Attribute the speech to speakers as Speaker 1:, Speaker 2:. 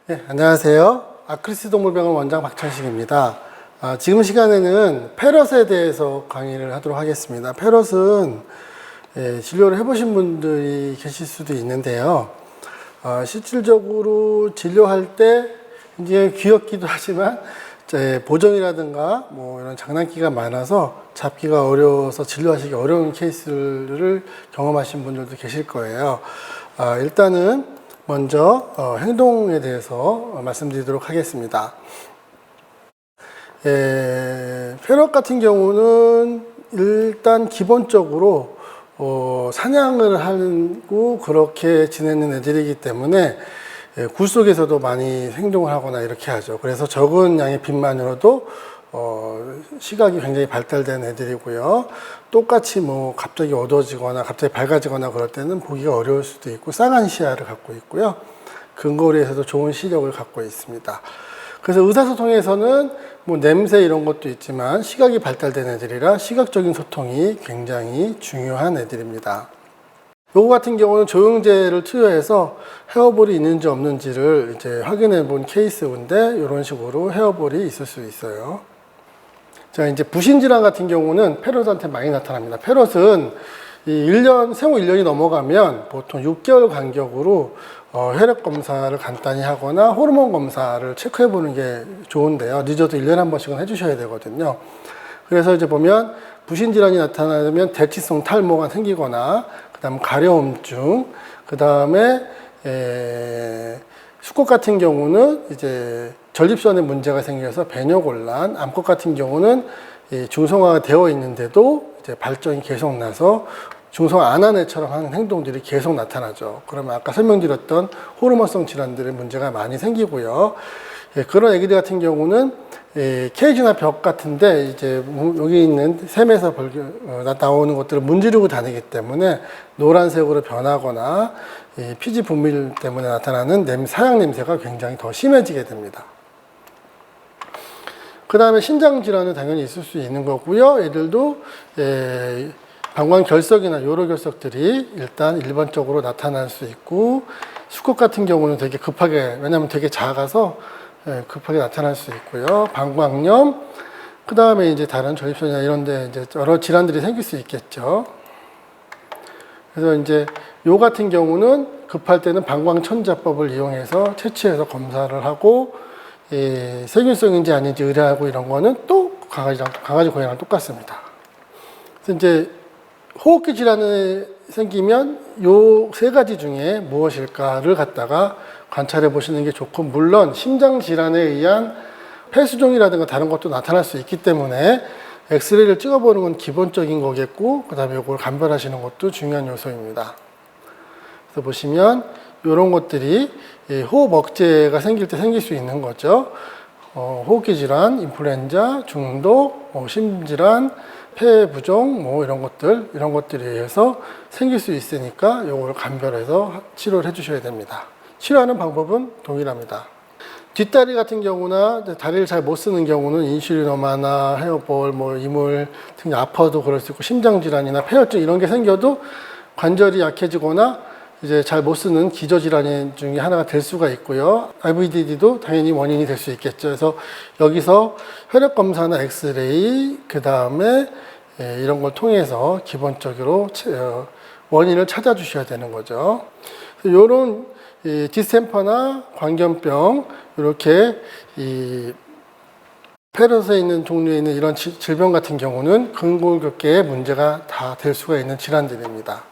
Speaker 1: 네, 안녕하세요. 아크리스 동물병원 원장 박천식입니다. 지금 시간에는 페럿에 대해서 강의를 하도록 하겠습니다. 페럿은 진료를 해보신 분들이 계실 수도 있는데요. 실질적으로 진료할 때 이제 귀엽기도 하지만 보정이라든가 뭐 이런 장난기가 많아서 잡기가 어려워서 진료하시기 어려운 케이스를 경험하신 분들도 계실 거예요. 일단은 먼저 행동에 대해서 말씀드리도록 하겠습니다. 페럿 같은 경우는 일단 기본적으로 사냥을 하고 그렇게 지내는 애들이기 때문에 굴 속에서도 많이 행동을 하거나 이렇게 하죠. 그래서 적은 양의 빛만으로도 시각이 굉장히 발달된 애들이고요. 똑같이 뭐 갑자기 어두워지거나 갑자기 밝아지거나 그럴 때는 보기가 어려울 수도 있고 쌍한 시야를 갖고 있고요. 근거리에서도 좋은 시력을 갖고 있습니다. 그래서 의사소통에서는 뭐 냄새 이런 것도 있지만 시각이 발달된 애들이라 시각적인 소통이 굉장히 중요한 애들입니다. 요거 같은 경우는 조영제를 투여해서 헤어볼이 있는지 없는지를 이제 확인해 본 케이스인데 이런 식으로 헤어볼이 있을 수 있어요. 자, 이제 부신질환 같은 경우는 페럿한테 많이 나타납니다. 페럿은 생후 1년이 넘어가면 보통 6개월 간격으로 혈액 검사를 간단히 하거나 호르몬 검사를 체크해 보는 게 좋은데요. 늦어도 1년에 한 번씩은 해주셔야 되거든요. 그래서 이제 보면 부신질환이 나타나면 대치성 탈모가 생기거나, 그 다음 가려움증, 그 다음에 수컷 같은 경우는 이제 전립선에 문제가 생겨서 배뇨곤란, 암컷 같은 경우는 중성화가 되어 있는데도 이제 발정이 계속 나서 중성화 안 한 애처럼 하는 행동들이 계속 나타나죠. 그러면 아까 설명드렸던 호르몬성 질환들의 문제가 많이 생기고요. 그런 애기들 같은 경우는 케이지나 벽 같은데 이제 여기 있는 샘에서 나오는 것들을 문지르고 다니기 때문에 노란색으로 변하거나 피지 분밀 때문에 나타나는 사양 냄새가 굉장히 더 심해지게 됩니다. 그 다음에 신장 질환은 당연히 있을 수 있는 거고요. 애들도 방광 결석이나 요로 결석들이 일단 일반적으로 나타날 수 있고, 수컷 같은 경우는 되게 급하게, 왜냐하면 되게 작아서 급하게 나타날 수 있고요. 방광염, 그 다음에 이제 다른 전립선이나 이런 데 이제 여러 질환들이 생길 수 있겠죠. 그래서 이제 요 같은 경우는 급할 때는 방광천자법을 이용해서 채취해서 검사를 하고, 세균성인지 아닌지 의뢰하고 이런 거는 또 강아지, 고양이랑 똑같습니다. 그래서 이제 호흡기 질환이 생기면 요 세 가지 중에 무엇일까를 갖다가 관찰해 보시는 게 좋고, 물론 심장 질환에 의한 폐수종이라든가 다른 것도 나타날 수 있기 때문에 엑스레이를 찍어보는 건 기본적인 거겠고, 그 다음에 이걸 감별하시는 것도 중요한 요소입니다. 그래서 보시면 이런 것들이 호흡 억제가 생길 때 생길 수 있는 거죠. 호흡기 질환, 인플루엔자, 중독, 심질환, 폐 부종, 뭐 이런 것들에 의해서 생길 수 있으니까 이걸 감별해서 치료를 해주셔야 됩니다. 치료하는 방법은 동일합니다. 뒷다리 같은 경우나 다리를 잘 못 쓰는 경우는 인슐리노마나 헤어볼, 뭐 이물 등이 아파도 그럴 수 있고, 심장질환이나 폐혈증 이런 게 생겨도 관절이 약해지거나 이제 잘 못 쓰는 기저질환 중에 하나가 될 수가 있고요. IVDD도 당연히 원인이 될 수 있겠죠. 그래서 여기서 혈액검사나 엑스레이, 그 다음에 이런 걸 통해서 기본적으로 원인을 찾아주셔야 되는 거죠. 이런 디스템퍼나 광견병, 이렇게 페럿에 있는 종류에 있는 이런 질병 같은 경우는 근골격계에 문제가 다 될 수가 있는 질환들입니다.